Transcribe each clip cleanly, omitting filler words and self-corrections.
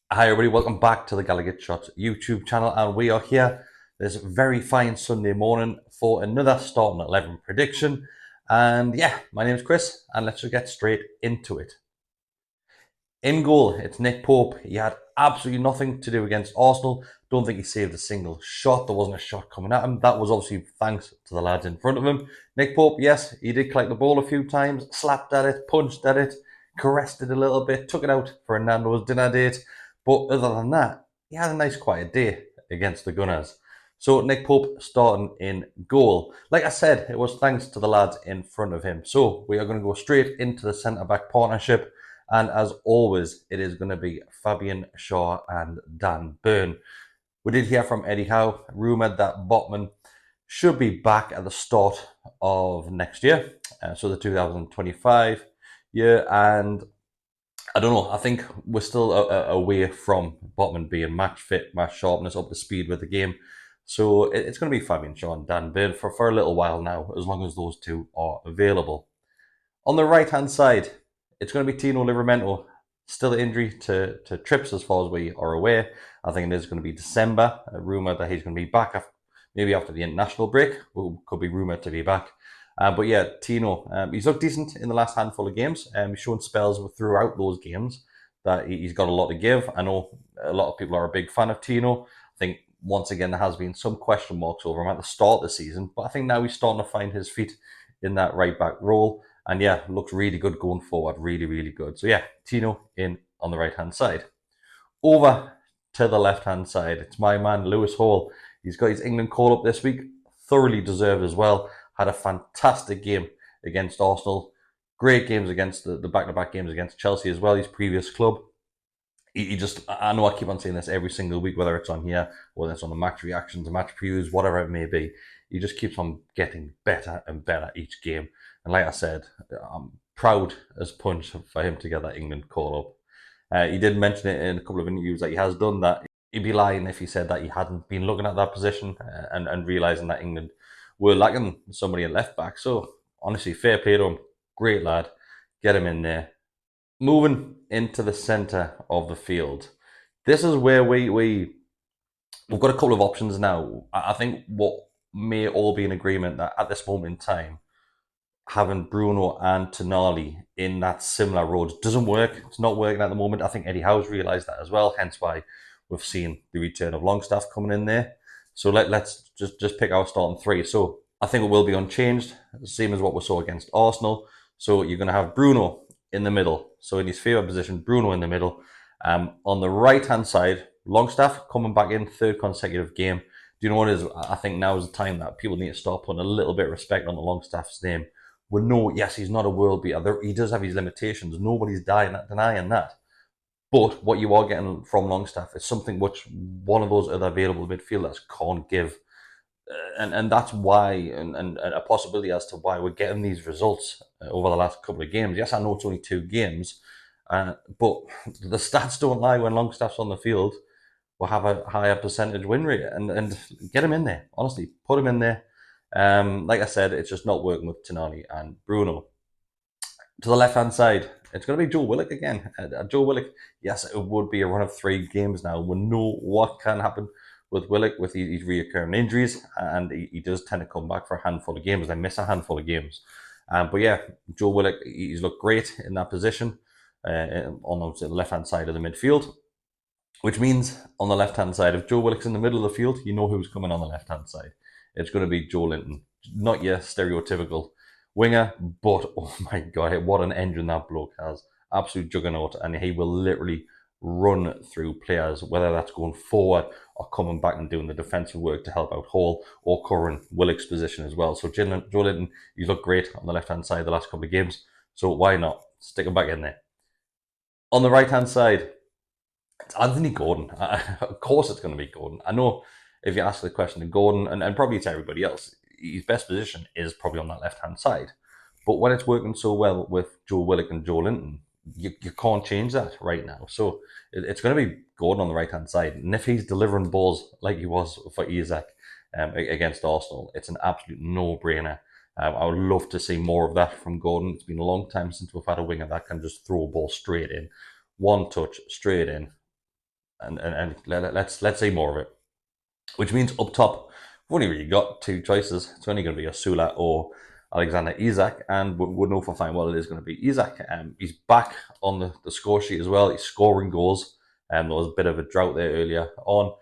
Hi everybody, welcome back to the Gallagher Shots YouTube channel, and we are here this very fine Sunday morning for another starting 11 prediction. And yeah, my name is Chris, and let's just get straight into it. In goal, it's Nick Pope. He had absolutely nothing to do against Arsenal. Don't think he saved a single shot. There wasn't a shot coming at him. That was obviously thanks to the lads in front of him. Nick Pope, yes, he did collect the ball a few times, slapped at it, punched at it, caressed it a little bit, took it out for Nando's dinner date. But other than that, he had a nice quiet day against the Gunners. So Nick Pope starting in goal. Like I said, it was thanks to the lads in front of him. So we are going to go straight into the centre-back partnership. And as always, it is going to be Fabian Shaw and Dan Burn. We did hear from Eddie Howe, rumoured that Botman should be back at the start of next year, so the 2025 year. And I don't know, I think we're still away from Botman being match fit, match sharpness, up to speed with the game. So it's going to be Fabian Shaw and Dan Burn for a little while now, as long as those two are available. On the right-hand side, it's going to be Tino Livramento. Still an injury to trips as far as we are aware. I think it is going to be December. A rumour that he's going to be back maybe after the international break. Could be rumoured to be back. But yeah, Tino, he's looked decent in the last handful of games. He's shown spells throughout those games that he's got a lot to give. I know a lot of people are a big fan of Tino. I think once again there has been some question marks over him at the start of the season, but I think now he's starting to find his feet in that right back role. And yeah, looks really good going forward. Really, really good. So yeah, Tino in on the right hand side. Over to the left hand side, it's my man Lewis Hall. He's got his England call up this week. Thoroughly deserved as well. Had a fantastic game against Arsenal. Great games against the back-to-back games against Chelsea as well, his previous club. He just, I know I keep on saying this every single week, whether it's on here, whether it's on the match reactions, the match previews, whatever it may be. He just keeps on getting better and better each game. And like I said, I'm proud as punch for him to get that England call up. He did mention it in a couple of interviews that he has done that. He'd be lying if he said that he hadn't been looking at that position and realising that England were lacking somebody at left back. So honestly, fair play to him. Great lad. Get him in there. Moving into the centre of the field. This is where we've got a couple of options now. I think what may all be in agreement that at this moment in time, having Bruno and Tonali in that similar role doesn't work. It's not working at the moment. I think Eddie Howe's realised that as well, hence why we've seen the return of Longstaff coming in there. So let's just pick our starting three. So I think it will be unchanged, same as what we saw against Arsenal. So you're going to have Bruno in the middle. So in his favourite position, Bruno in the middle. On the right-hand side, Longstaff coming back in, third consecutive game. Do you know what it is? I think now is the time that people need to start putting a little bit of respect on the Longstaff's name. We know, yes, he's not a world beater. He does have his limitations. Nobody's denying that. But what you are getting from Longstaff is something which one of those other available midfielders can't give. And that's why, and a possibility as to why we're getting these results over the last couple of games. Yes, I know it's only 2 games, but the stats don't lie. When Longstaff's on the field, we'll have a higher percentage win rate, and get him in there. Honestly, put him in there. Like I said, it's just not working with Tonali and Bruno. To the left-hand side, it's going to be Joe Willock again. Joe Willock, yes, it would be a run of 3 games now. We know what can happen with Willock with his reoccurring injuries, and he does tend to come back for a handful of games. They miss a handful of games. But yeah, Joe Willock, he's looked great in that position on the left-hand side of the midfield, which means on the left-hand side, if Joe Willock's in the middle of the field, you know who's coming on the left-hand side. It's going to be Joe Linton. Not your stereotypical winger, but oh my god, what an engine that bloke has. Absolute juggernaut, and he will literally run through players, whether that's going forward or coming back and doing the defensive work to help out Hall or covering Willock's position as well. So Joe Linton, he's looked great on the left-hand side the last couple of games, so why not stick him back in there? On the right-hand side, it's Anthony Gordon. Of course it's going to be Gordon. I know if you ask the question to Gordon, and probably to everybody else, his best position is probably on that left-hand side. But when it's working so well with Joe Willock and Joe Linton, you can't change that right now. So it's going to be Gordon on the right-hand side. And if he's delivering balls like he was for Isak against Arsenal, it's an absolute no-brainer. I would love to see more of that from Gordon. It's been a long time since we've had a winger that can just throw a ball straight in. One touch, straight in. let's see more of it. Which means up top, we've only really got two choices. It's only going to be Osula or Alexander Isak, and we'll know for fine well it is going to be Isak. He's back on the score sheet as well. He's scoring goals. There was a bit of a drought there earlier on.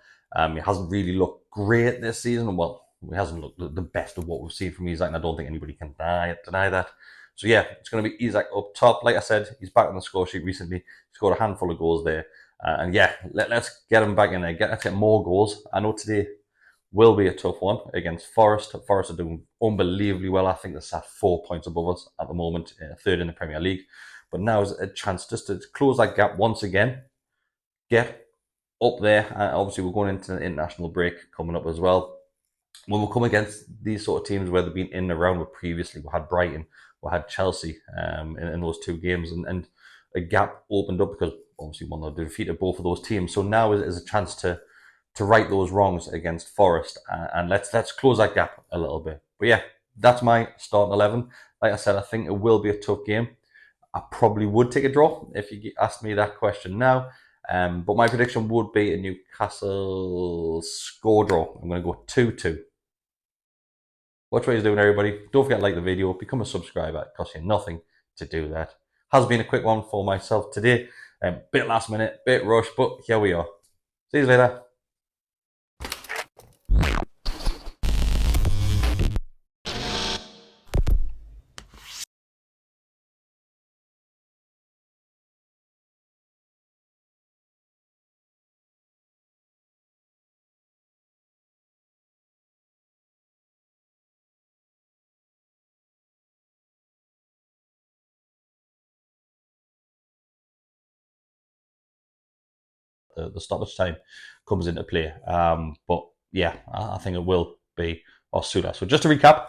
He hasn't really looked great this season. Well, he hasn't looked the best of what we've seen from Isak, and I don't think anybody can deny that. So yeah, it's going to be Isak up top. Like I said, he's back on the score sheet recently. He scored a handful of goals there. And yeah, let's get him back in there. Let's get more goals. I know today will be a tough one against Forest. Forest are doing unbelievably well. I think they're sat 4 points above us at the moment, third in the Premier League. But now is a chance just to close that gap once again, get up there. And obviously, we're going into an international break coming up as well. When we come against these sort of teams where they've been in and around with previously, we had Brighton, we had Chelsea in those two games, and a gap opened up because obviously one of them defeated both of those teams. So now is a chance to right those wrongs against Forest, and let's close that gap a little bit. But yeah, that's my starting 11. Like I said, I think it will be a tough game. I probably would take a draw if you asked me that question now. But my prediction would be a Newcastle score draw. I'm going to go 2-2. Watch what he's doing, everybody. Don't forget to like the video, become a subscriber. It costs you nothing to do that. Has been a quick one for myself today. Bit last minute, bit rush, but here we are. See you later. The stoppage time comes into play. But yeah, I think it will be Osula. So just to recap,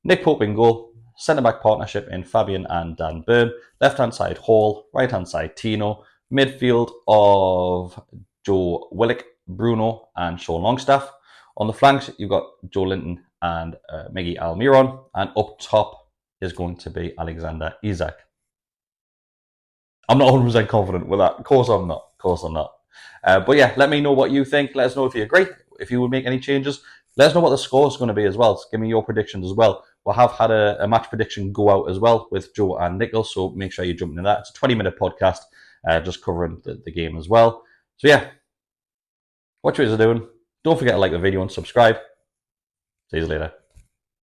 Nick Pope in goal, centre-back partnership in Fabian and Dan Burn, left-hand side Hall, right-hand side Tino, midfield of Joe Willock, Bruno and Sean Longstaff. On the flanks, you've got Joe Linton and Miggy Almiron, and up top is going to be Alexander Isak. I'm not 100% confident with that. Of course I'm not. But yeah, let me know what you think. Let us know if you agree, if you would make any changes. Let us know what the score is going to be as well. Give me your predictions as well. We'll have had a match prediction go out as well with Joe and Nicholas, so make sure you jump into that. It's a 20-minute podcast just covering the game as well. So yeah, watch what you're doing. Don't forget to like the video and subscribe. See you later.